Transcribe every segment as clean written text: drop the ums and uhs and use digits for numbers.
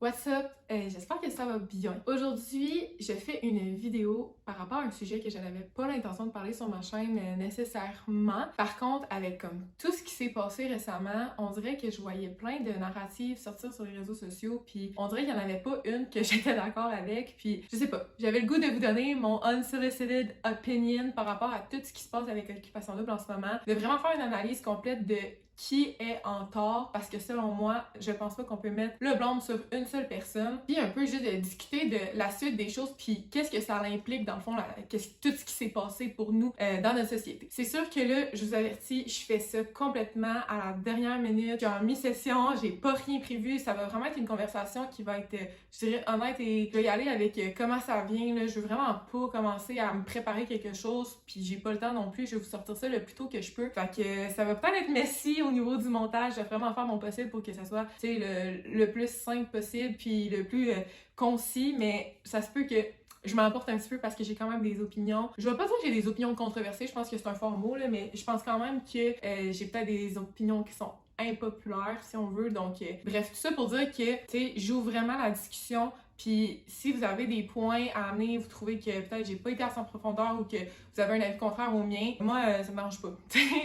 What's up? J'espère que ça va bien. Aujourd'hui, je fais une vidéo par rapport à un sujet que je n'avais pas l'intention de parler sur ma chaîne nécessairement. Par contre, avec comme tout ce qui s'est passé récemment, on dirait que je voyais plein de narratives sortir sur les réseaux sociaux, puis on dirait qu'il n'y en avait pas une que j'étais d'accord avec, puis je sais pas, j'avais le goût de vous donner mon unsolicited opinion par rapport à tout ce qui se passe avec l'occupation double en ce moment, de vraiment faire une analyse complète de qui est en tort, parce que selon moi, je pense pas qu'on peut mettre le blâme sur une seule personne, puis un peu juste de discuter de la suite des choses, puis qu'est-ce que ça implique dans le fond, tout ce qui s'est passé pour nous dans notre société. C'est sûr que là, je vous avertis, je fais ça complètement à la dernière minute, en mi-session, j'ai pas rien prévu, ça va vraiment être une conversation qui va être, je dirais, honnête, et je vais y aller avec comment ça vient, là, je veux vraiment pas commencer à me préparer quelque chose, puis j'ai pas le temps non plus, je vais vous sortir ça le plus tôt que je peux, fait que ça va peut-être être messy au niveau du montage, je vais vraiment faire mon possible pour que ça soit, tu sais, le plus simple possible, puis le plus concis, mais ça se peut que je m'emporte un petit peu parce que j'ai quand même des opinions. Je vais pas dire que j'ai des opinions controversées, je pense que c'est un fort mot, là, mais je pense quand même que j'ai peut-être des opinions qui sont impopulaires, si on veut. Donc, bref, tout ça pour dire que, tu sais, j'ouvre vraiment la discussion. Puis, si vous avez des points à amener, vous trouvez que peut-être j'ai pas été assez en profondeur ou que vous avez un avis contraire au mien, moi, ça me dérange pas.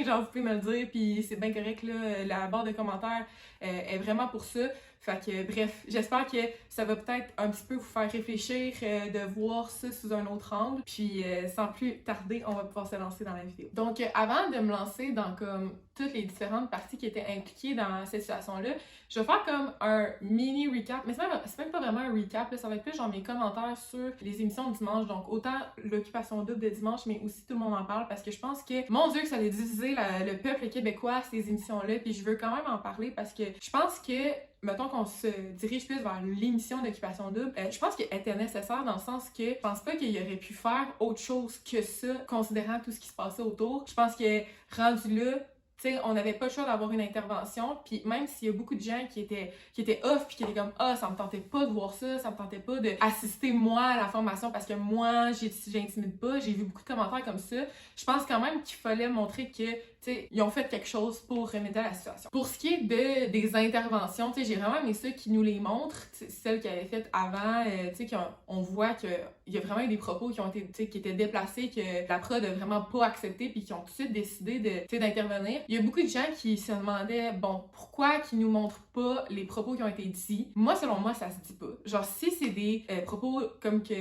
Genre, vous pouvez me le dire, puis c'est bien correct, là. La barre de commentaires est vraiment pour ça. Fait que, bref, j'espère que ça va peut-être un petit peu vous faire réfléchir, de voir ça sous un autre angle. Puis, sans plus tarder, on va pouvoir se lancer dans la vidéo. Donc, avant de me lancer dans comme toutes les différentes parties qui étaient impliquées dans cette situation-là, je vais faire comme un mini recap, mais c'est même pas vraiment un recap, là, ça va être plus genre mes commentaires sur les émissions de dimanche, donc autant l'occupation double de dimanche, mais aussi tout le monde en parle, parce que je pense que, mon Dieu, que ça allait diviser le peuple québécois, ces émissions-là, puis je veux quand même en parler, parce que je pense que mettons qu'on se dirige plus vers l'émission d'occupation double, je pense qu'elle était nécessaire dans le sens que je pense pas qu'il aurait pu faire autre chose que ça, considérant tout ce qui se passait autour. Je pense que rendu là, tu sais, on n'avait pas le choix d'avoir une intervention, puis même s'il y a beaucoup de gens qui étaient off, puis qui étaient comme « Ah, ça me tentait pas de voir ça, ça me tentait pas d'assister moi à la formation parce que moi, j'intimide pas », j'ai vu beaucoup de commentaires comme ça. Je pense quand même qu'il fallait montrer que, tu sais, ils ont fait quelque chose pour remédier à la situation. Pour ce qui est des interventions, tu sais, j'ai vraiment aimé ça qui nous les montrent, celles qu'ils avaient faites avant, tu sais, on voit qu'il y a vraiment eu des propos qui ont été, tu sais, qui étaient déplacés, que la prod a vraiment pas accepté, puis qui ont tout de suite décidé d'intervenir. Il y a beaucoup de gens qui se demandaient, bon, pourquoi qu'ils nous montrent pas les propos qui ont été dits? Moi, selon moi, ça se dit pas. Genre, si c'est des propos comme que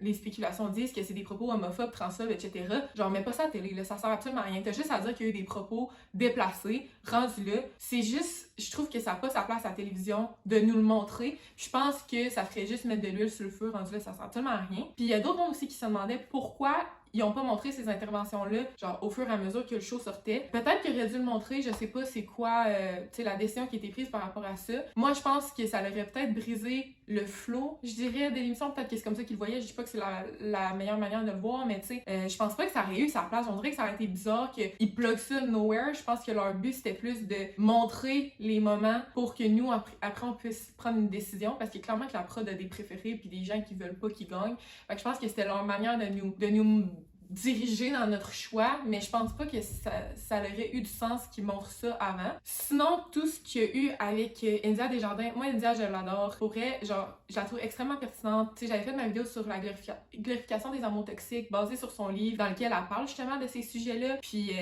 les spéculations disent que c'est des propos homophobes, transphobes, etc. Genre, mets pas ça à la télé, là, ça sert absolument à rien. T'as juste à dire qu'il y a eu des propos déplacés, rendus là. C'est juste, je trouve que ça n'a pas sa place à la télévision de nous le montrer. Je pense que ça ferait juste mettre de l'huile sur le feu, rendu là, ça sert absolument à rien. Puis il y a d'autres gens aussi qui se demandaient pourquoi ils ont pas montré ces interventions-là, genre au fur et à mesure que le show sortait. Peut-être qu'ils auraient dû le montrer, je sais pas c'est quoi, tu sais, la décision qui a été prise par rapport à ça. Moi, je pense que ça aurait peut-être brisé le flow, je dirais, de l'émission. Peut-être que c'est comme ça qu'ils le voyaient, je dis pas que c'est la meilleure manière de le voir, mais tu sais, je pense pas que ça aurait eu sa place. On dirait que ça aurait été bizarre qu'ils pluguent ça nowhere. Je pense que leur but, c'était plus de montrer les moments pour que nous, après, on puisse prendre une décision, parce que clairement que la prod a des préférés puis des gens qui veulent pas qu'ils gagnent. Fait que je pense que c'était leur manière de nous diriger dans notre choix, mais je pense pas que ça aurait eu du sens qu'ils montrent ça avant. Sinon, tout ce qu'il y a eu avec India Desjardins, moi India, je l'adore. Pour vrai, genre, je la trouve extrêmement pertinente. Tu sais, j'avais fait ma vidéo sur la glorification des amours toxiques, basée sur son livre, dans lequel elle parle justement de ces sujets-là, puis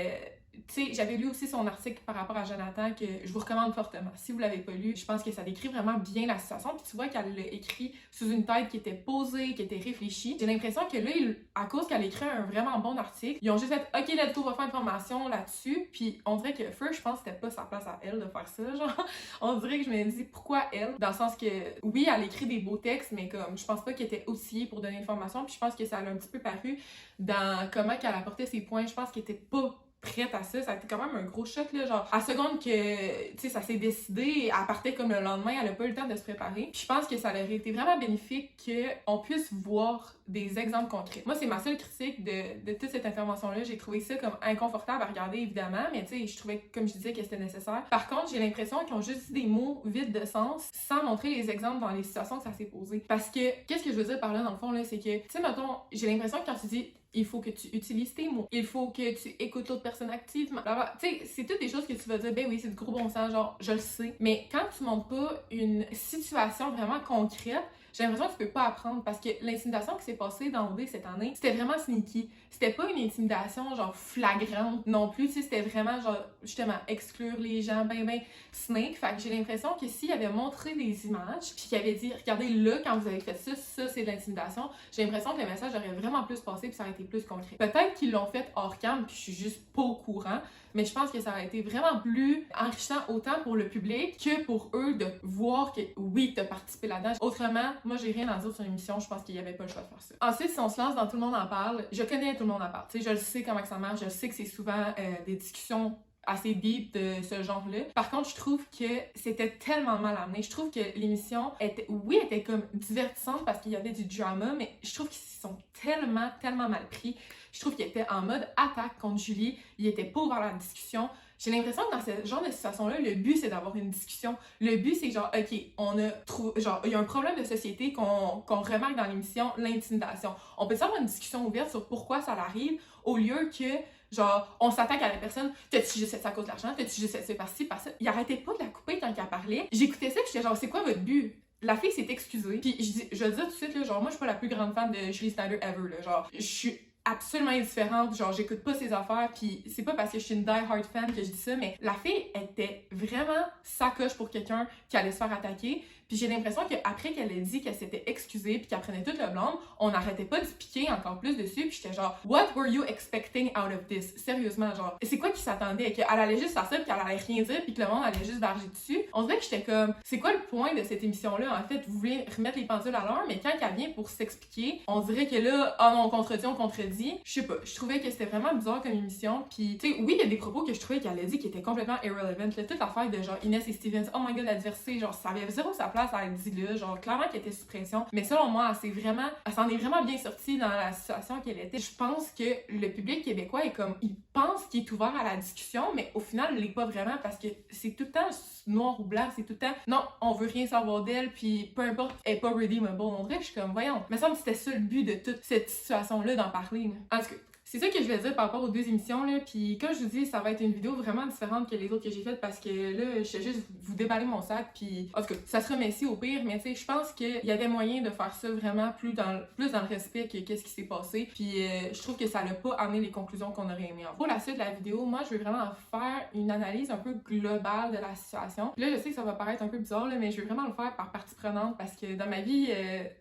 tu sais, j'avais lu aussi son article par rapport à Jonathan que je vous recommande fortement. Si vous l'avez pas lu, je pense que ça décrit vraiment bien la situation. Puis tu vois qu'elle l'a écrit sous une tête qui était posée, qui était réfléchie. J'ai l'impression que là, à cause qu'elle a écrit un vraiment bon article, ils ont juste fait « Ok, let's go, on va faire une formation là-dessus ». Puis on dirait que first, je pense que c'était pas sa place à elle de faire ça, genre. On dirait que je me dis « Pourquoi elle? » Dans le sens que, oui, elle écrit des beaux textes, mais comme, je pense pas qu'elle était outillée pour donner une formation. Puis je pense que ça l'a un petit peu paru dans comment qu'elle apportait ses points. Je pense qu'elle était pas prête à ça, ça a été quand même un gros choc, là, genre, à seconde que, tu sais, ça s'est décidé, elle partait comme le lendemain, elle a pas eu le temps de se préparer. Puis je pense que ça aurait été vraiment bénéfique qu'on puisse voir des exemples concrets. Moi, c'est ma seule critique de toute cette intervention-là. J'ai trouvé ça comme inconfortable à regarder, évidemment, mais tu sais, je trouvais, comme je disais, que c'était nécessaire. Par contre, j'ai l'impression qu'ils ont juste dit des mots vides de sens, sans montrer les exemples dans les situations que ça s'est posé. Parce que, qu'est-ce que je veux dire par là, dans le fond, là, c'est que, tu sais, mettons, j'ai l'impression que quand tu dis il faut que tu utilises tes mots, il faut que tu écoutes l'autre personne activement. Tu sais, c'est toutes des choses que tu vas dire, ben oui, c'est du gros bon sens, genre, je le sais. Mais quand tu montres pas une situation vraiment concrète, j'ai l'impression que tu peux pas apprendre parce que l'intimidation qui s'est passée dans OD cette année, c'était vraiment sneaky. C'était pas une intimidation genre flagrante non plus, tu sais, c'était vraiment genre justement exclure les gens, ben snake. Fait que j'ai l'impression que s'il avait montré des images puis qu'il avait dit regardez là quand vous avez fait ça, ça c'est de l'intimidation, j'ai l'impression que le message aurait vraiment plus passé puis ça aurait été plus concret. Peut-être qu'ils l'ont fait hors cam puis je suis juste pas au courant, mais je pense que ça aurait été vraiment plus enrichissant autant pour le public que pour eux de voir que oui, t'as participé là-dedans. Autrement, moi j'ai rien à dire sur l'émission, je pense qu'il y avait pas le choix de faire ça. Ensuite, si on se lance dans Tout le monde en parle, je connais Tout le monde en parle, tu sais, je le sais comment ça marche, je sais que c'est souvent des discussions assez deep de ce genre-là. Par contre, je trouve que c'était tellement mal amené. Je trouve que l'émission était comme divertissante parce qu'il y avait du drama, mais je trouve qu'ils sont tellement mal pris. Je trouve qu'ils étaient en mode attaque contre Julie. Ils étaient pas ouverts à la discussion. J'ai l'impression que dans ce genre de situation-là, le but, c'est d'avoir une discussion. Le but, c'est genre, OK, on a trouvé, genre, il y a un problème de société qu'on remarque dans l'émission, l'intimidation. On peut avoir une discussion ouverte sur pourquoi ça arrive, au lieu que, genre, on s'attaque à la personne, t'as-tu juste fait ça à cause de l'argent, t'as-tu juste fait ça par-ci, par-ça. Il arrêtait pas de la couper quand elle parlait. J'écoutais ça, puis j'étais genre, c'est quoi votre but? La fille s'est excusée. Puis je veux dire tout de suite, là, genre, moi, je suis pas la plus grande fan de Julie Snyder ever, là. Genre, je suis absolument indifférente, genre j'écoute pas ses affaires, puis c'est pas parce que je suis une die-hard fan que je dis ça, mais la fille était vraiment sacoche pour quelqu'un qui allait se faire attaquer, puis j'ai l'impression qu'après qu'elle ait dit qu'elle s'était excusée puis qu'elle prenait tout le blâme, on n'arrêtait pas de se piquer encore plus dessus, puis j'étais genre what were you expecting out of this? Sérieusement, genre c'est quoi qui s'attendait? Qu'elle allait juste faire ça puis qu'elle allait rien dire puis que le monde allait juste varger dessus? On dirait que j'étais comme c'est quoi le point de cette émission-là? En fait, vous voulez remettre les pendules à l'heure, mais quand elle vient pour s'expliquer, on dirait que là, oh non, on contredit. Je sais pas, je trouvais que c'était vraiment bizarre comme émission, puis tu sais, oui, il y a des propos que je trouvais qu'elle a dit qui étaient complètement irrelevant, là, toute l'affaire de genre Inès et Stevens, oh my god, la diversité, genre ça avait zéro sa place à être dit là, genre clairement qu'elle était sous pression, mais selon moi, elle s'en est vraiment bien sortie dans la situation qu'elle était. Je pense que le public québécois est comme, il pense qu'il est ouvert à la discussion, mais au final, il l'est pas vraiment parce que c'est tout le temps noir ou blanc, c'est tout le temps, non, on veut rien savoir d'elle, puis peu importe, elle est pas redeemable. On dirait que je suis comme, voyons, il me semble que c'était ça le but de toute cette situation-là d'en parler. En tout cas, c'est ça que je voulais dire par rapport aux deux émissions, là, puis comme je vous dis, ça va être une vidéo vraiment différente que les autres que j'ai faites parce que là, je vais juste vous déballer mon sac, puis en tout cas, ça sera messy au pire, mais tu sais, je pense qu'il y avait moyen de faire ça vraiment plus dans le respect que qu'est-ce qui s'est passé, puis je trouve que ça n'a pas amené les conclusions qu'on aurait aimé. Pour la suite de la vidéo, moi, je veux vraiment faire une analyse un peu globale de la situation. Puis là, je sais que ça va paraître un peu bizarre, là, mais je veux vraiment le faire par partie prenante parce que dans ma vie, tu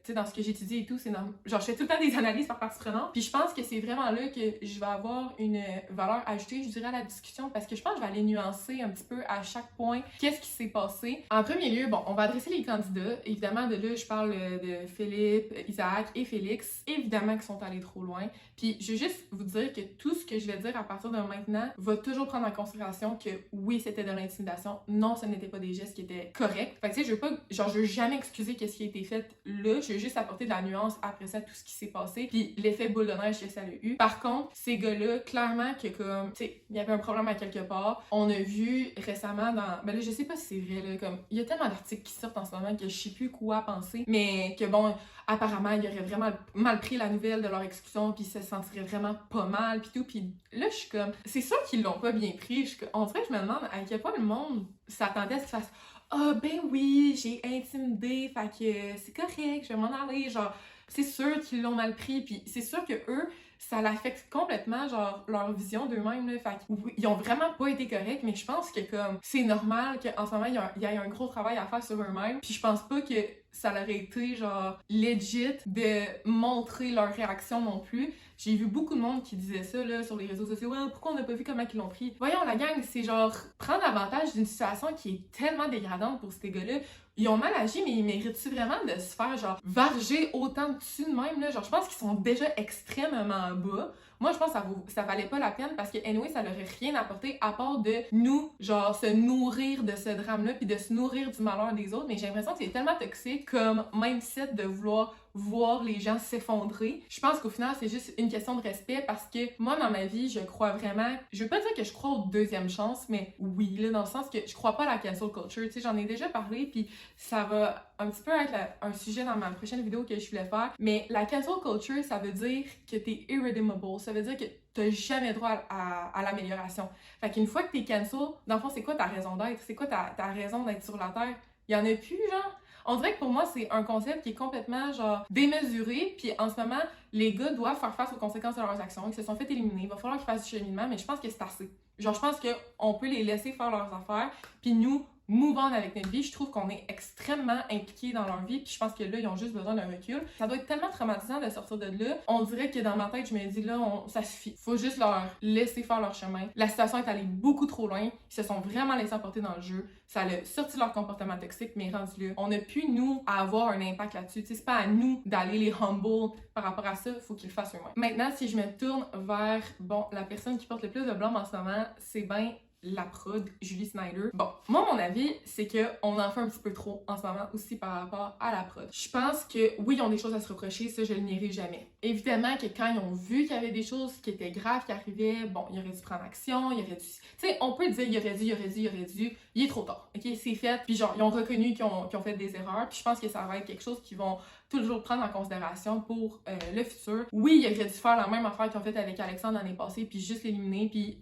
sais, dans ce que j'étudie et tout, c'est genre, je fais tout le temps des analyses par partie prenante, puis je pense que c'est vraiment là que je vais avoir une valeur ajoutée, je dirais, à la discussion parce que je pense que je vais aller nuancer un petit peu à chaque point qu'est-ce qui s'est passé. En premier lieu, bon, on va adresser les candidats. Évidemment, de là, je parle de Philippe, Isaac et Félix. Évidemment qu'ils sont allés trop loin. Puis, je veux juste vous dire que tout ce que je vais dire à partir de maintenant va toujours prendre en considération que oui, c'était de l'intimidation. Non, ce n'était pas des gestes qui étaient corrects. Fait que, tu sais, je veux jamais excuser qu'est-ce qui a été fait là. Je veux juste apporter de la nuance après ça, tout ce qui s'est passé. Puis, l'effet boule de neige que ça a eu. Par contre, ces gars-là, clairement que comme, tu sais, il y avait un problème à quelque part. On a vu récemment dans... Ben là, je sais pas si c'est vrai, là, comme... Il y a tellement d'articles qui sortent en ce moment que je sais plus quoi penser, mais que bon, apparemment, ils auraient vraiment mal pris la nouvelle de leur exécution, puis ils se sentiraient vraiment pas mal, puis tout. Puis là, je suis comme... C'est sûr qu'ils l'ont pas bien pris. On dirait que je me demande à quel point le monde s'attendait à ce qu'ils fassent « Ah, ben oui, j'ai intimidé, fait que c'est correct, je vais m'en aller. » Genre, c'est sûr qu'ils l'ont mal pris, puis c'est sûr que eux, ça l'affecte complètement, genre, leur vision d'eux-mêmes, là. Fait ils ont vraiment pas été corrects, mais je pense que, comme, c'est normal qu'en ce moment, il y ait un gros travail à faire sur eux-mêmes. Puis je pense pas que ça leur ait été, genre, legit de montrer leur réaction non plus. J'ai vu beaucoup de monde qui disait ça, là, sur les réseaux sociaux. Ouais, pourquoi on n'a pas vu comment ils l'ont pris? Voyons, la gang, c'est genre, prendre avantage d'une situation qui est tellement dégradante pour ces gars-là. Ils ont mal agi, mais ils méritent-tu vraiment de se faire, genre, varger autant dessus de même, là? Genre, je pense qu'ils sont déjà extrêmement bas. Moi, je pense que ça valait pas la peine parce que, anyway, ça leur aurait rien apporté à part de nous, genre, se nourrir de ce drame-là puis de se nourrir du malheur des autres. Mais j'ai l'impression que c'est tellement toxique comme mindset de vouloir voir les gens s'effondrer. Je pense qu'au final, c'est juste une question de respect parce que moi, dans ma vie, je crois vraiment... Je veux pas dire que je crois aux deuxièmes chances, mais oui, là, dans le sens que je crois pas à la cancel culture. Tu sais, j'en ai déjà parlé, puis ça va un petit peu être un sujet dans ma prochaine vidéo que je voulais faire. Mais la cancel culture, ça veut dire que t'es irredeemable. Ça veut dire que t'as jamais droit à l'amélioration. Fait qu'une fois que t'es cancel, dans le fond, c'est quoi ta raison d'être? C'est quoi ta raison d'être sur la Terre? Il y en a plus, genre? On dirait que pour moi, c'est un concept qui est complètement, genre, démesuré. Puis en ce moment, les gars doivent faire face aux conséquences de leurs actions. Ils se sont fait éliminer. Il va falloir qu'ils fassent du cheminement, mais je pense que c'est assez. Genre, je pense qu'on peut les laisser faire leurs affaires. Puis nous, move on avec notre vie. Je trouve qu'on est extrêmement impliqués dans leur vie. Puis je pense que là, ils ont juste besoin d'un recul. Ça doit être tellement traumatisant de sortir de là. On dirait que dans ma tête, je me dis là, ça suffit. Faut juste leur laisser faire leur chemin. La situation est allée beaucoup trop loin. Ils se sont vraiment laissés emporter dans le jeu. Ça a sorti leur comportement toxique, mais rendu là. On a pu, nous, avoir un impact là-dessus. Tu sais, c'est pas à nous d'aller les humble par rapport à ça. Faut qu'ils le fassent eux-mêmes. Maintenant, si je me tourne vers, bon, la personne qui porte le plus de blâme en ce moment, c'est ben la prod, Julie Snyder. Bon, moi, mon avis, c'est qu'on en fait un petit peu trop en ce moment aussi par rapport à la prod. Je pense que, oui, ils ont des choses à se reprocher, ça, je le nierai jamais. Évidemment que quand ils ont vu qu'il y avait des choses qui étaient graves qui arrivaient, bon, ils auraient dû prendre action, ils auraient dû... Tu sais, on peut dire, il aurait dû, il est trop tard, ok? C'est fait, puis genre, ils ont reconnu qu'ils ont fait des erreurs, puis je pense que ça va être quelque chose qu'ils vont toujours prendre en considération pour le futur. Oui, ils auraient dû faire la même affaire qu'ils ont fait avec Alexandre l'année passée, puis juste l'éliminer, puis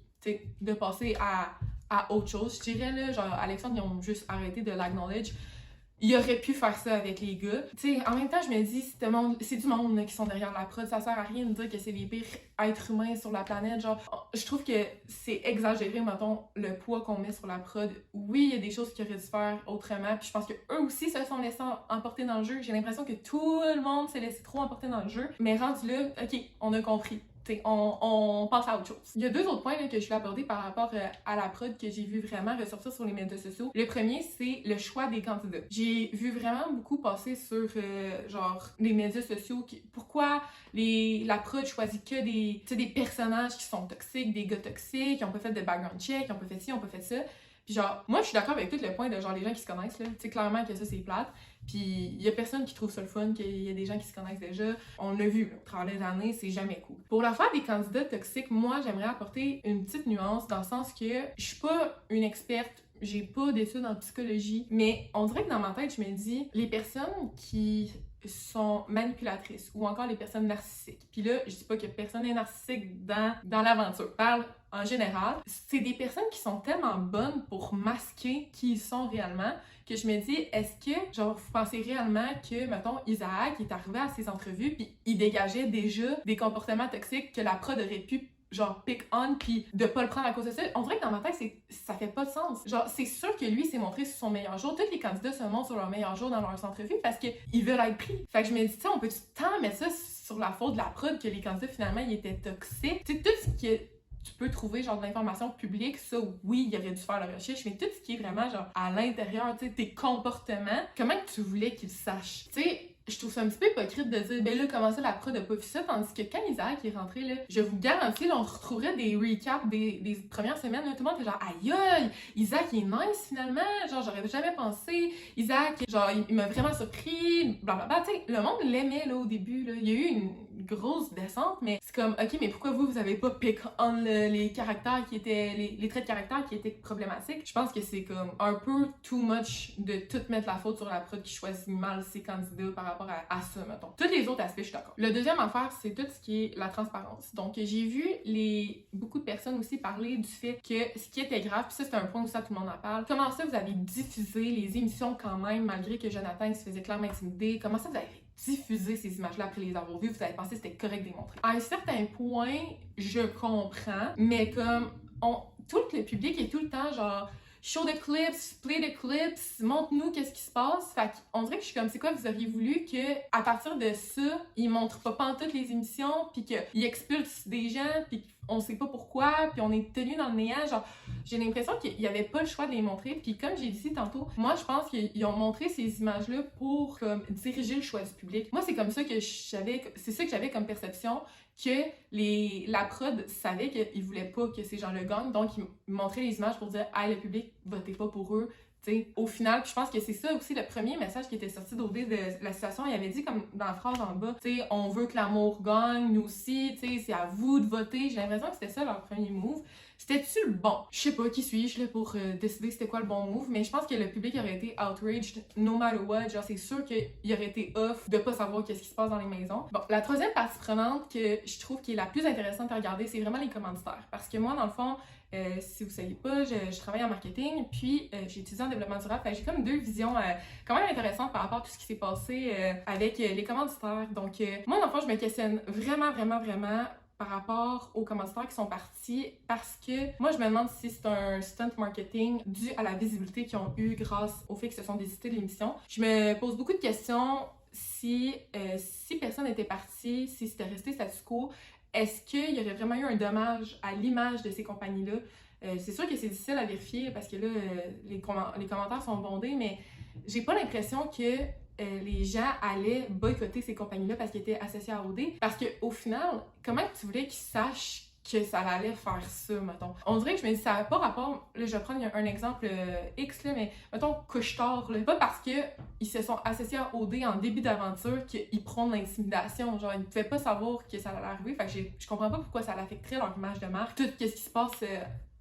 de passer à autre chose. Je dirais, là, genre, Alexandre, ils ont juste arrêté de l'acknowledge. Il aurait pu faire ça avec les gars. Tu sais, en même temps, je me dis, c'est du monde là, qui sont derrière la prod. Ça sert à rien de dire que c'est les pires êtres humains sur la planète. Genre, je trouve que c'est exagéré, mettons, le poids qu'on met sur la prod. Oui, il y a des choses qu'ils auraient dû faire autrement. Puis je pense qu'eux aussi se sont laissés emporter dans le jeu. J'ai l'impression que tout le monde s'est laissé trop emporter dans le jeu. Mais rendu là, ok, on a compris. On passe à autre chose. Il y a deux autres points là, que je vais aborder par rapport à la prod que j'ai vu vraiment ressortir sur les médias sociaux. Le premier, c'est le choix des candidats. J'ai vu vraiment beaucoup passer sur genre les médias sociaux. Pourquoi la prod choisit que des personnages qui sont toxiques, des gars toxiques, qui ont pas fait de background check, qui ont pas fait ci, qui ont pas fait ça. Puis genre, moi je suis d'accord avec tout le point de genre les gens qui se connaissent là. Tu sais, clairement que ça c'est plate. Puis il y a personne qui trouve ça le fun, qu'il y a des gens qui se connaissent déjà. On l'a vu, là, au travers des années, c'est jamais cool. Pour l'affaire des candidats toxiques, moi j'aimerais apporter une petite nuance dans le sens que je suis pas une experte, j'ai pas d'études en psychologie, mais on dirait que dans ma tête, je me dis, les personnes qui sont manipulatrices ou encore les personnes narcissiques. Puis là, je dis pas que personne n'est narcissique dans l'aventure. Je parle en général. C'est des personnes qui sont tellement bonnes pour masquer qui ils sont réellement que je me dis, est-ce que, genre, vous pensez réellement que, mettons, Isaac est arrivé à ses entrevues puis il dégageait déjà des comportements toxiques que la prod aurait pu genre pick on puis de pas le prendre à cause de ça. On dirait que dans ma tête, ça fait pas de sens. Genre, c'est sûr que lui s'est montré sur son meilleur jour. Tous les candidats se montrent sur leur meilleur jour dans leurs entrevues parce qu'ils veulent être pris. Fait que je me dis, tu sais, on peut tant mettre ça sur la faute de la prod que les candidats, finalement, ils étaient toxiques. Tu sais, tout ce qui est tu peux trouver genre de l'information publique, ça oui, il aurait dû faire la recherche, mais tout ce qui est vraiment genre à l'intérieur, tu sais, tes comportements, comment que tu voulais qu'ils sachent? Tu sais, je trouve ça un petit peu hypocrite de dire, ben là, comment ça, la prod a pas vu ça, tandis que quand Isaac est rentré, là, je vous garantis, là, on retrouverait des recaps des premières semaines, là, tout le monde était genre, aïe aïe, Isaac il est nice finalement, genre, j'aurais jamais pensé, Isaac, genre, il m'a vraiment surpris, blablabla, tu sais, le monde l'aimait, là, au début, là, il y a eu une grosse descente, mais c'est comme, ok, mais pourquoi vous avez pas pick on les caractères qui étaient, les traits de caractère qui étaient problématiques? Je pense que c'est comme un peu too much de tout mettre la faute sur la prod qui choisit mal ses candidats par rapport à ça, mettons. Tous les autres aspects, je suis d'accord. Le deuxième affaire, c'est tout ce qui est la transparence. Donc, j'ai vu beaucoup de personnes aussi parler du fait que ce qui était grave, puis ça, c'est un point où ça, tout le monde en parle. Comment ça, vous avez diffusé les émissions quand même, malgré que Jonathan il se faisait clairement intimider? Comment ça, vous avez diffuser ces images-là après les avoir vues, vous avez pensé que c'était correct de les montrer. À un certain point, je comprends, mais comme tout le public est tout le temps genre show the clips, play the clips, montre-nous qu'est-ce qui se passe. Fait qu'on dirait que je suis comme, c'est quoi, vous auriez voulu que à partir de ça, ils montrent pas pantoute les émissions, puis qu'ils expulsent des gens, puis on sait pas pourquoi, puis on est tenu dans le néant. Genre, j'ai l'impression qu'il y avait pas le choix de les montrer. Puis comme j'ai dit tantôt, moi je pense qu'ils ont montré ces images-là pour comme diriger le choix du public. Moi c'est comme ça que c'est ça que j'avais comme perception, que la prod savait qu'ils voulaient pas que ces gens-là gagnent, donc ils montraient les images pour dire « Hey, le public, votez pas pour eux ». T'sais, au final, puis je pense que c'est ça aussi le premier message qui était sorti d'OD de la situation. Il avait dit comme dans la phrase en bas, tu sais, on veut que l'amour gagne, nous aussi, tu sais, c'est à vous de voter. J'ai l'impression que c'était ça leur premier move. C'était-tu le bon? Je sais pas, qui suis-je là pour décider c'était quoi le bon move, mais je pense que le public aurait été outraged no matter what. Genre, c'est sûr qu'il aurait été off de pas savoir qu'est-ce qui se passe dans les maisons. Bon, la troisième partie prenante que je trouve qui est la plus intéressante à regarder, c'est vraiment les commanditaires. Parce que moi, dans le fond, si vous ne savez pas, je travaille en marketing, puis j'ai étudié en développement durable. J'ai comme deux visions quand même intéressantes par rapport à tout ce qui s'est passé avec les commanditaires. Donc, moi, dans le fond, je me questionne vraiment par rapport aux commanditaires qui sont partis parce que moi, je me demande si c'est un stunt marketing dû à la visibilité qu'ils ont eu grâce au fait qu'ils se sont désistés de l'émission. Je me pose beaucoup de questions si personne n'était parti, si c'était resté statu quo. Est-ce qu'il y aurait vraiment eu un dommage à l'image de ces compagnies-là? C'est sûr que c'est difficile à vérifier parce que là, les commentaires sont bondés, mais j'ai pas l'impression que les gens allaient boycotter ces compagnies-là parce qu'ils étaient associés à OD. Parce qu'au final, comment tu voulais qu'ils sachent que ça allait faire ça, mettons? On dirait que je me dis, ça n'a pas rapport. Là, je vais prendre un exemple X, là, mais mettons Couche-Tard, là. Pas parce qu'ils se sont associés à OD en début d'aventure qu'ils prônent l'intimidation. Genre, ils ne pouvaient pas savoir que ça allait arriver. Fait que je comprends pas pourquoi ça l'affecterait leur image de marque. Tout ce qui se passe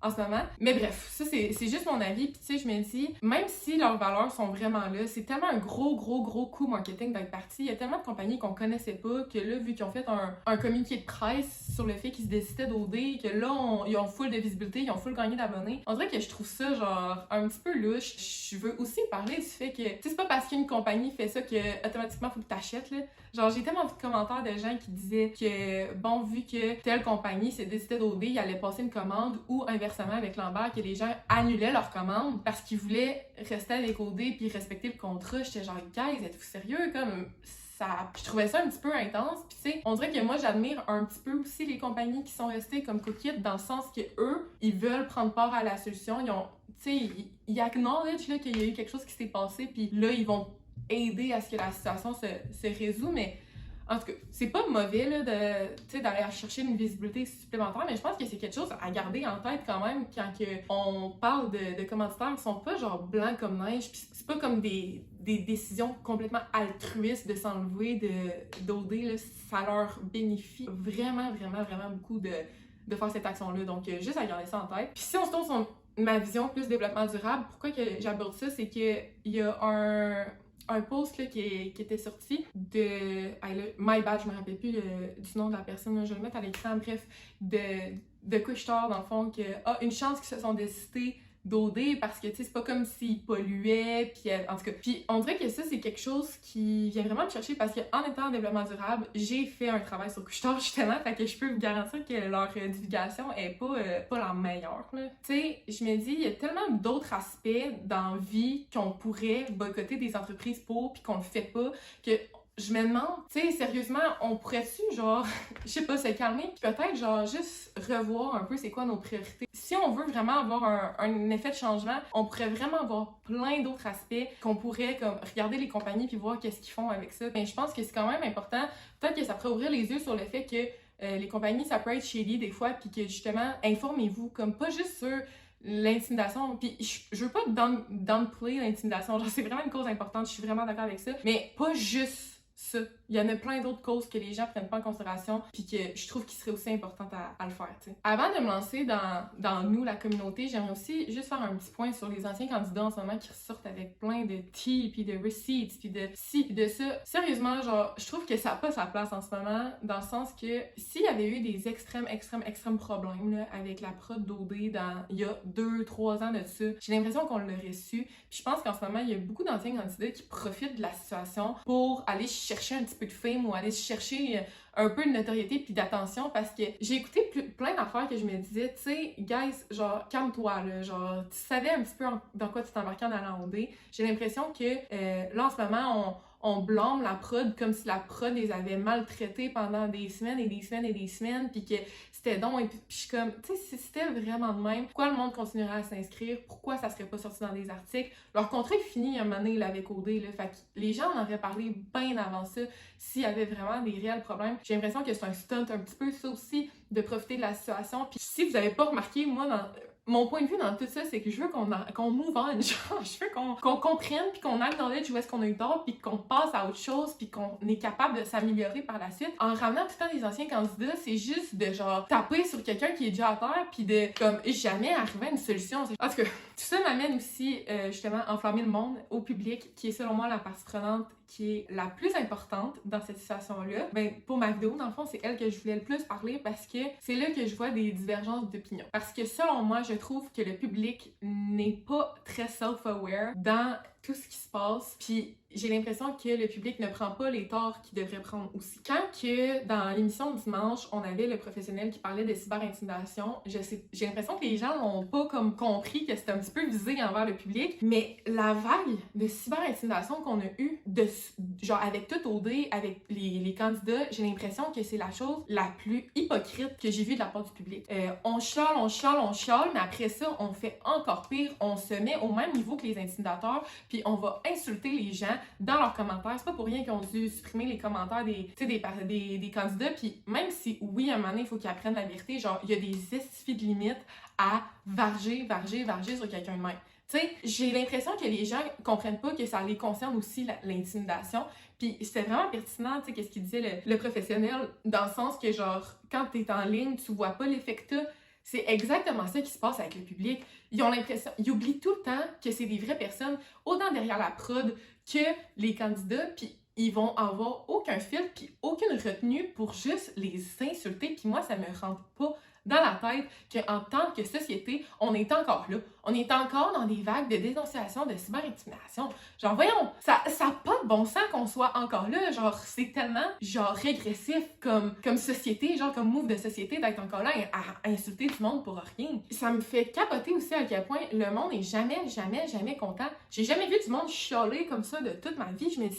en ce moment. Mais bref, ça c'est juste mon avis. Puis tu sais, je me dis, même si leurs valeurs sont vraiment là, c'est tellement un gros coup marketing d'être parti. Il y a tellement de compagnies qu'on connaissait pas que là, vu qu'ils ont fait un communiqué de presse sur le fait qu'ils se décidaient d'OD, que là, ils ont full de visibilité, ils ont full gagné d'abonnés. On dirait que je trouve ça genre un petit peu louche. Je veux aussi parler du fait que, tu sais, c'est pas parce qu'une compagnie fait ça que automatiquement faut que t'achètes, là. Genre, j'ai tellement vu de commentaires de gens qui disaient que, bon, vu que telle compagnie s'est décidée d'OD, ils allaient passer une commande, ou inversement avec Lambert, que les gens annulaient leur commande parce qu'ils voulaient rester avec OD puis respecter le contrat. J'étais genre, guys, êtes-vous sérieux? Comme, ça... Je trouvais ça un petit peu intense. Puis tu sais, on dirait que moi, j'admire un petit peu aussi les compagnies qui sont restées comme Cookit, dans le sens que eux, ils veulent prendre part à la solution. Ils ont, tu sais, ils acknowledge là, qu'il y a eu quelque chose qui s'est passé, puis là, ils vont aider à ce que la situation se résout, mais en tout cas, c'est pas mauvais là, d'aller chercher une visibilité supplémentaire, mais je pense que c'est quelque chose à garder en tête quand même quand on parle de commanditaires qui sont pas genre blancs comme neige, puis c'est pas comme des décisions complètement altruistes de s'enlever d'OD, là, ça leur bénéficie vraiment beaucoup de faire cette action-là, donc juste à garder ça en tête. Puis si on se tourne sur ma vision plus développement durable, pourquoi que j'aborde ça, c'est qu'il y a un post là, qui était sorti de... My bad, je me rappelle plus du nom de la personne, là, je vais le mettre à l'écran, bref, de Couche-Tard, dans le fond, que une chance qu'ils se sont décidés d'OD parce que, tu sais, c'est pas comme s'ils polluaient, puis en tout cas. Puis on dirait que ça, c'est quelque chose qui vient vraiment me chercher parce qu'en étant en développement durable, j'ai fait un travail sur Couche-Tard, justement, fait que je peux vous garantir que leur divulgation est pas la meilleure, là. Tu sais, je me dis, il y a tellement d'autres aspects dans la vie qu'on pourrait boycotter des entreprises pour, puis qu'on le fait pas, que je me demande, tu sais, sérieusement, on pourrait-tu, genre, je sais pas, se calmer, puis peut-être, genre, juste revoir un peu c'est quoi nos priorités. Si on veut vraiment avoir un effet de changement, on pourrait vraiment avoir plein d'autres aspects qu'on pourrait, comme, regarder les compagnies puis voir qu'est-ce qu'ils font avec ça. Mais je pense que c'est quand même important, peut-être que ça pourrait ouvrir les yeux sur le fait que les compagnies, ça peut être shady des fois, puis que, justement, informez-vous, comme, pas juste sur l'intimidation, puis je veux pas downplay l'intimidation, genre, c'est vraiment une cause importante, je suis vraiment d'accord avec ça, mais pas juste ça. Il y en a plein d'autres causes que les gens prennent pas en considération puis que je trouve qu'il serait aussi important à le faire, tu sais. Avant de me lancer dans nous, la communauté, j'aimerais aussi juste faire un petit point sur les anciens candidats en ce moment qui ressortent avec plein de tea puis de receipts puis de ci puis de ça. Sérieusement, genre, je trouve que ça n'a pas sa place en ce moment dans le sens que s'il y avait eu des extrêmes problèmes là, avec la prod d'OD il y a 2-3 ans de ça, j'ai l'impression qu'on l'aurait su. Puis je pense qu'en ce moment, il y a beaucoup d'anciens candidats qui profitent de la situation pour aller chercher un petit peu de fame ou aller chercher un peu de notoriété puis d'attention parce que j'ai écouté plein d'affaires que je me disais, tu sais, guys, genre, calme-toi, là, genre, tu savais un petit peu dans quoi tu t'embarquais en allant au OD. J'ai l'impression que là, en ce moment, on blâme la prod comme si la prod les avait maltraités pendant des semaines et des semaines, puis que c'était donc, et puis je suis comme, tu sais, si c'était vraiment de même, pourquoi le monde continuerait à s'inscrire? Pourquoi ça serait pas sorti dans des articles? Leur contrat est fini un moment donné, là, avec OD, là, fait que les gens en auraient parlé bien avant ça, s'il y avait vraiment des réels problèmes. J'ai l'impression que c'est un stunt un petit peu ça aussi, de profiter de la situation. Puis si vous avez pas remarqué, moi, mon point de vue dans tout ça, c'est que je veux qu'on move on, genre, je veux qu'on comprenne, puis qu'on acknowledge où est-ce qu'on a eu tort, puis qu'on passe à autre chose, puis qu'on est capable de s'améliorer par la suite. En ramenant tout le temps les anciens candidats, c'est juste de genre taper sur quelqu'un qui est déjà à terre, puis de comme jamais arriver à une solution. En tout cas, tout ça m'amène aussi justement à enflammer le monde au public, qui est selon moi la partie prenante qui est la plus importante dans cette situation-là. Ben, pour ma vidéo, dans le fond, c'est elle que je voulais le plus parler parce que c'est là que je vois des divergences d'opinion. Parce que selon moi, je trouve que le public n'est pas très self-aware dans tout ce qui se passe, puis j'ai l'impression que le public ne prend pas les torts qu'il devrait prendre aussi. Quand que dans l'émission dimanche, on avait le professionnel qui parlait de cyber-intimidation, j'ai l'impression que les gens n'ont pas comme compris que c'était un petit peu visé envers le public, mais la vague de cyber-intimidation qu'on a eue, genre avec tout OD, avec les candidats, j'ai l'impression que c'est la chose la plus hypocrite que j'ai vue de la part du public. On chiale, mais après ça, on fait encore pire, on se met au même niveau que les intimidateurs, puis on va insulter les gens dans leurs commentaires. C'est pas pour rien qu'ils ont dû supprimer les commentaires des candidats, puis même si, oui, à un moment donné, il faut qu'ils apprennent la vérité, genre, il y a des estifs de limites à varger sur quelqu'un de même. Tu sais, j'ai l'impression que les gens comprennent pas que ça les concerne aussi, l'intimidation. Puis c'était vraiment pertinent, tu sais, qu'est-ce qu'il disait le professionnel, dans le sens que, genre, quand t'es en ligne, tu vois pas l'effet que t'as. C'est exactement ça qui se passe avec le public. Ils ont l'impression, ils oublient tout le temps que c'est des vraies personnes, autant derrière la prod que les candidats, puis ils vont avoir aucun filtre, puis aucune retenue pour juste les insulter. Puis moi, ça me rentre pas dans la tête qu'en tant que société, on est encore là. On est encore dans des vagues de dénonciation, de cyber-intimidation. Genre, voyons, ça n'a pas de bon sens qu'on soit encore là. Genre, c'est tellement, genre, régressif comme société, genre, comme move de société d'être encore là à insulter du monde pour rien. Ça me fait capoter aussi à quel point le monde est jamais content. J'ai jamais vu du monde chialer comme ça de toute ma vie. Je me dis,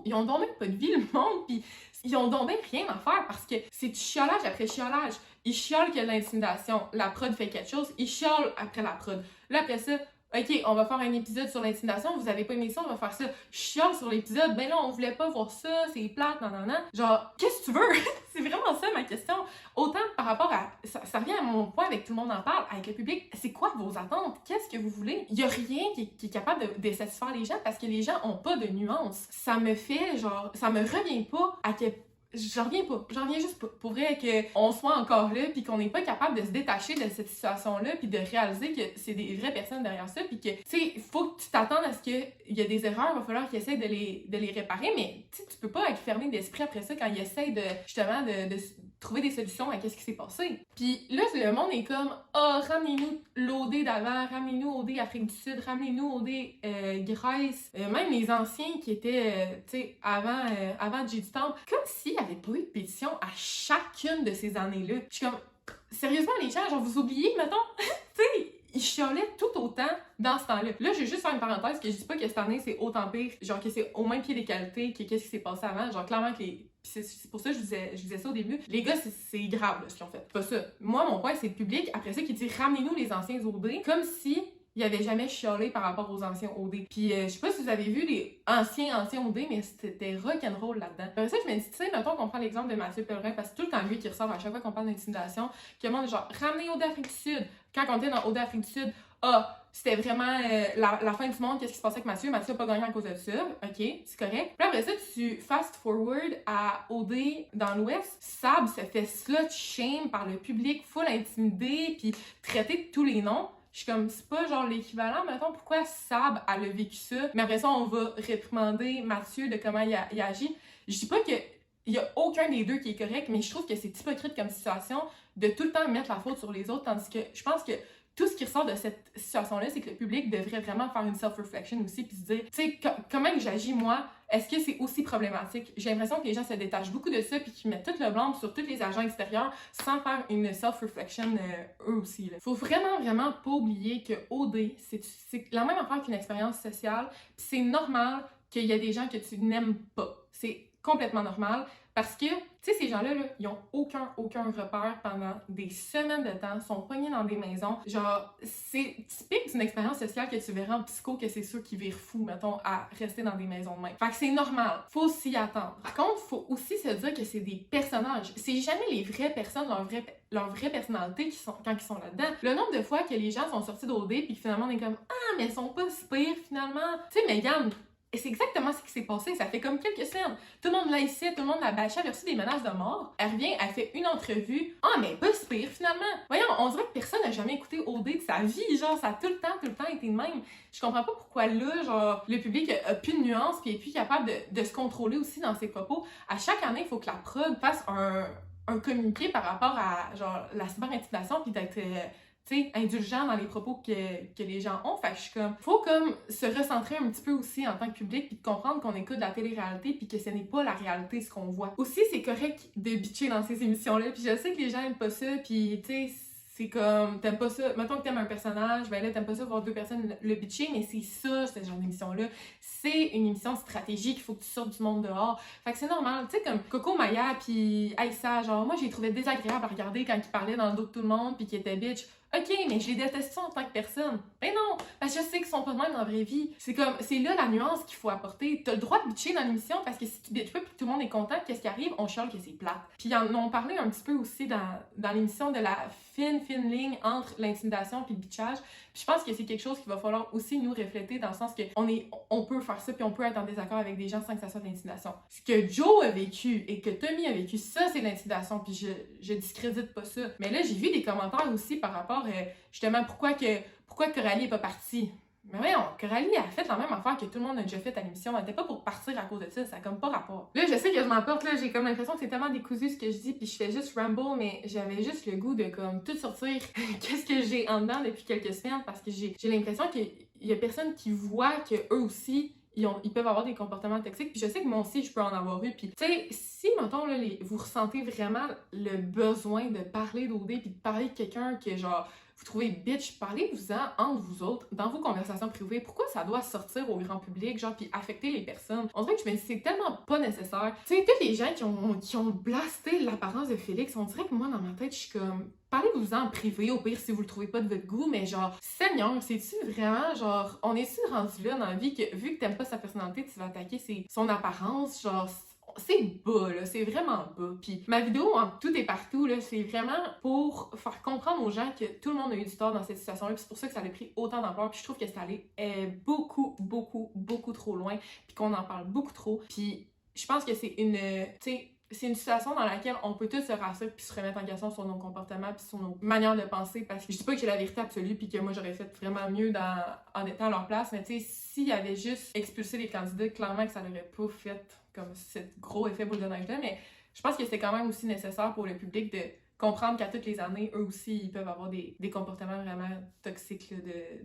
ils ont donc même pas de vie, le monde, puis ils ont donc même rien à faire parce que c'est du chiolage après chiolage. Ils chiolent qu'il y a de l'intimidation, la prod fait quelque chose, ils chiolent après la prod. Là, après ça, OK, on va faire un épisode sur l'intimidation, vous avez pas aimé ça, on va faire ça. Je chiole sur l'épisode, ben là, on voulait pas voir ça, c'est plate, nan. Genre, qu'est-ce que tu veux? C'est vraiment ça ma question. Autant par rapport à... Ça revient à mon point avec Tout le monde en parle, avec le public, c'est quoi vos attentes? Qu'est-ce que vous voulez? Il y a rien qui est capable de satisfaire les gens parce que les gens ont pas de nuances. Ça me fait, genre, ça me revient pas à quel j'en reviens juste pas. Pour vrai qu'on soit encore là, puis qu'on n'est pas capable de se détacher de cette situation-là, puis de réaliser que c'est des vraies personnes derrière ça, puis que, tu sais, faut que tu t'attendes à ce qu'il y a des erreurs, il va falloir qu'ils essaient de les réparer, mais tu peux pas être fermé d'esprit après ça quand ils essaient de, justement, de trouver des solutions à qu'est-ce qui s'est passé. Puis là, le monde est comme « Ah, oh, ramenez-nous l'OD d'avant, ramenez-nous OD Afrique du Sud, ramenez-nous OD Grèce. » Même les anciens qui étaient, tu sais, avant J du Temple, comme s'il n'y avait pas eu de pétition à chacune de ces années-là. Je suis comme « Sérieusement, les gens, genre, vous oubliez, mettons? » Tu sais, ils chiolaient tout autant dans ce temps-là. Là, je vais juste faire une parenthèse que je dis pas que cette année, c'est autant pire, genre que c'est au même pied d'égalité que qu'est-ce qui s'est passé avant. Genre, clairement que c'est pour ça que je disais ça au début. Les gars, c'est grave là, ce qu'ils ont fait. Pas ça. Moi, mon point, c'est le public, après ça, qui dit « Ramenez-nous les anciens OD », comme si il avait jamais chiolé par rapport aux anciens OD. Puis je sais pas si vous avez vu les anciens OD, mais c'était rock'n'roll là-dedans. Après ça, je me dis, tu sais, mettons qu'on prend l'exemple de Mathieu Pellerin, parce que tout le temps lui qui ressort à chaque fois qu'on parle d'intimidation, que le monde est genre, ramenez OD Afrique du Sud. Quand on était dans OD Afrique du Sud, c'était vraiment la fin du monde, qu'est-ce qui se passait avec Mathieu? Mathieu n'a pas gagné à cause de ça, ok, c'est correct. Puis après ça, tu fast forward à OD dans l'Ouest, Sab se fait slut shame par le public, full intimidé, puis traité de tous les noms. Je suis comme, c'est pas genre l'équivalent, mettons, pourquoi Sab a vécu ça, mais après ça, on va réprimander Mathieu de comment il a agi. Je dis pas que il y a aucun des deux qui est correct, mais je trouve que c'est hypocrite comme situation de tout le temps mettre la faute sur les autres, tandis que je pense que tout ce qui ressort de cette situation-là, c'est que le public devrait vraiment faire une self-reflection aussi, puis se dire, tu sais, comment j'agis moi, est-ce que c'est aussi problématique? J'ai l'impression que les gens se détachent beaucoup de ça, puis qu'ils mettent tout le blâme sur tous les agents extérieurs sans faire une self-reflection eux aussi. Là. Faut vraiment pas oublier que OD, c'est la même affaire qu'une expérience sociale, puis c'est normal qu'il y a des gens que tu n'aimes pas. C'est complètement normal parce que, tu sais, ces gens-là, là, ils ont aucun repère pendant des semaines de temps, sont pognés dans des maisons. Genre, c'est typique d'une expérience sociale que tu verras en psycho, que c'est sûr qu'ils virent fous, mettons, à rester dans des maisons de même. Fait que c'est normal, faut s'y attendre. Par contre, faut aussi se dire que c'est des personnages. C'est jamais les vraies personnes, leur vraie personnalité quand ils sont là-dedans. Le nombre de fois que les gens sont sortis d'OD puis finalement on est comme « Ah, mais ils sont pas si pires finalement! » Tu sais, Megan, et c'est exactement ce qui s'est passé, ça fait comme quelques semaines. Tout le monde l'a ici, tout le monde l'a bâché, elle a reçu des menaces de mort. Elle revient, elle fait une entrevue. Ah, mais pas si pire finalement. Voyons, on dirait que personne n'a jamais écouté OD de sa vie, genre ça a tout le temps été de même. Je comprends pas pourquoi là, genre, le public a plus de nuances puis est plus capable de se contrôler aussi dans ses propos. À chaque année, il faut que la prod fasse un communiqué par rapport à genre la cyber-intimidation puis d'être tu sais, indulgent dans les propos que les gens ont. Fait que je suis comme, faut comme se recentrer un petit peu aussi en tant que public puis de comprendre qu'on écoute de la télé-réalité puis que ce n'est pas la réalité ce qu'on voit. Aussi, c'est correct de bitcher dans ces émissions-là puis je sais que les gens aiment pas ça puis tu sais, c'est comme, t'aimes pas ça, mettons que t'aimes un personnage, ben là, t'aimes pas ça voir deux personnes le bitcher, mais c'est ça, ce genre d'émission-là. C'est une émission de stratégie qu'il faut que tu sortes du monde dehors. Fait que c'est normal, tu sais, comme Coco Maya pis Aïssa, genre, moi, j'ai trouvé désagréable à regarder quand ils parlaient dans le dos de tout le monde pis qu'ils étaient bitch. Ok, mais je les déteste ça en tant que personne. Ben non, parce que je sais qu'ils sont pas de même dans la vraie vie. C'est comme, c'est là la nuance qu'il faut apporter. T'as le droit de bitcher dans l'émission parce que si tu bitches pas pis que tout le monde est content, qu'est-ce qui arrive? On chiale que c'est plate. Puis ils en ont parlé un petit peu aussi dans l'émission de la fine ligne entre l'intimidation puis le bitchage. Puis je pense que c'est quelque chose qu'il va falloir aussi nous refléter dans le sens que on peut faire ça puis on peut être en désaccord avec des gens sans que ça soit de l'intimidation. Ce que Joe a vécu et que Tommy a vécu, ça c'est de l'intimidation puis je discrédite pas ça. Mais là j'ai vu des commentaires aussi par rapport justement pourquoi Coralie est pas partie. Mais voyons, Coralie a fait la même affaire que tout le monde a déjà fait à l'émission. Elle était pas pour partir à cause de ça, ça a comme pas rapport. Là, je sais que je m'emporte, là, j'ai comme l'impression que c'est tellement décousu ce que je dis, puis je fais juste ramble, mais j'avais juste le goût de comme tout sortir qu'est-ce que j'ai en dedans depuis quelques semaines, parce que j'ai l'impression qu'il y a personne qui voit que eux aussi, ils peuvent avoir des comportements toxiques, puis je sais que moi aussi, je peux en avoir eu, puis tu sais, si, mettons, là, vous ressentez vraiment le besoin de parler d'OD, puis de parler de quelqu'un que, genre, vous trouvez bitch, parlez-vous-en entre vous autres, dans vos conversations privées. Pourquoi ça doit sortir au grand public, genre, puis affecter les personnes? On dirait que je me dis, c'est tellement pas nécessaire. Tu sais, tous les gens qui ont blasté l'apparence de Félix, on dirait que moi, dans ma tête, je suis comme... Parlez-vous-en en privé, au pire, si vous le trouvez pas de votre goût, mais genre, Seigneur, c'est-tu vraiment, genre, on est-tu rendu là dans la vie que, vu que t'aimes pas sa personnalité, tu vas attaquer son apparence, genre... C'est bas, là, c'est vraiment bas. Puis ma vidéo en tout et partout, là, c'est vraiment pour faire comprendre aux gens que tout le monde a eu du tort dans cette situation-là. Puis c'est pour ça que ça a pris autant d'ampleur. Puis je trouve que c'est allé beaucoup trop loin. Puis qu'on en parle beaucoup trop. Puis je pense que c'est c'est une situation dans laquelle on peut tous se rassurer puis se remettre en question sur nos comportements puis sur nos manières de penser, parce que je dis pas que j'ai la vérité absolue puis que moi j'aurais fait vraiment mieux en étant à leur place, mais tu sais, s'il y avait juste expulsé les candidats, clairement que ça n'aurait pas fait comme ce gros effet boule de neige-là, mais je pense que c'est quand même aussi nécessaire pour le public de comprendre qu'à toutes les années, eux aussi, ils peuvent avoir des comportements vraiment toxiques là,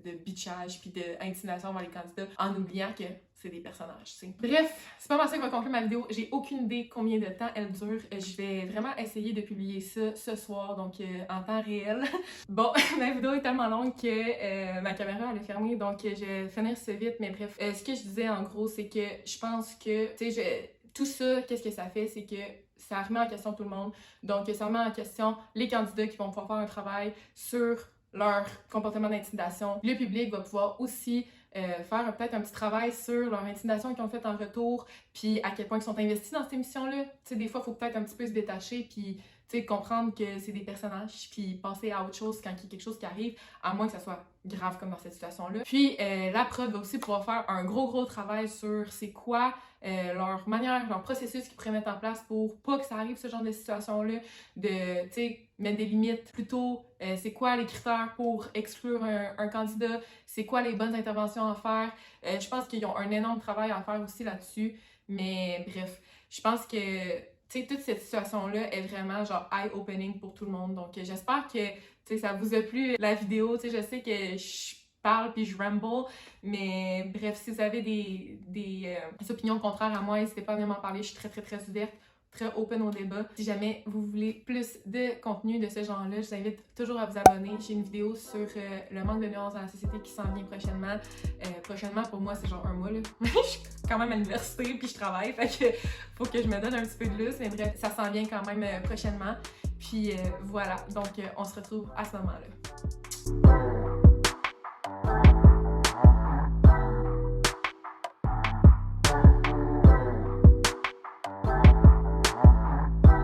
de bitchage puis d'intimidation vers les candidats, en oubliant que c'est des personnages, tu sais. Bref, c'est pas mal ça qui va conclure ma vidéo. J'ai aucune idée combien de temps elle dure. Je vais vraiment essayer de publier ça ce soir, donc en temps réel. Bon, ma vidéo est tellement longue que ma caméra elle est fermée, donc je vais finir ça vite, mais bref. Ce que je disais en gros, c'est que je pense que, tu sais, tout ça, qu'est-ce que ça fait, c'est que ça remet en question tout le monde. Donc, ça remet en question les candidats qui vont pouvoir faire un travail sur leur comportement d'intimidation. Le public va pouvoir aussi faire peut-être un petit travail sur leur intimidation qu'ils ont faite en retour, puis à quel point ils sont investis dans cette émission-là. Tu sais, des fois, il faut peut-être un petit peu se détacher, puis tu sais, comprendre que c'est des personnages, puis penser à autre chose quand il y a quelque chose qui arrive, à moins que ça soit grave comme dans cette situation-là. Puis la prod va aussi pouvoir faire un gros travail sur c'est quoi leur manière, leur processus qu'ils pourraient mettre en place pour pas que ça arrive ce genre de situation-là, de, tu sais, mettre des limites plus tôt, c'est quoi les critères pour exclure un candidat, c'est quoi les bonnes interventions à faire. Je pense qu'ils ont un énorme travail à faire aussi là-dessus, mais bref, je pense que tu sais, toute cette situation-là est vraiment genre eye-opening pour tout le monde. Donc, j'espère que ça vous a plu la vidéo. Tu sais, je sais que je parle puis je ramble, mais bref, si vous avez des opinions contraires à moi, n'hésitez pas à venir m'en parler. Je suis très ouverte très open au débat. Si jamais vous voulez plus de contenu de ce genre-là, je vous invite toujours à vous abonner. J'ai une vidéo sur le manque de nuances dans la société qui s'en vient prochainement. Prochainement, pour moi, c'est genre un mois, là. Je suis quand même à l'université, puis je travaille, fait que faut que je me donne un petit peu de lousse, mais bref, ça s'en vient quand même prochainement. Puis voilà, donc on se retrouve à ce moment-là.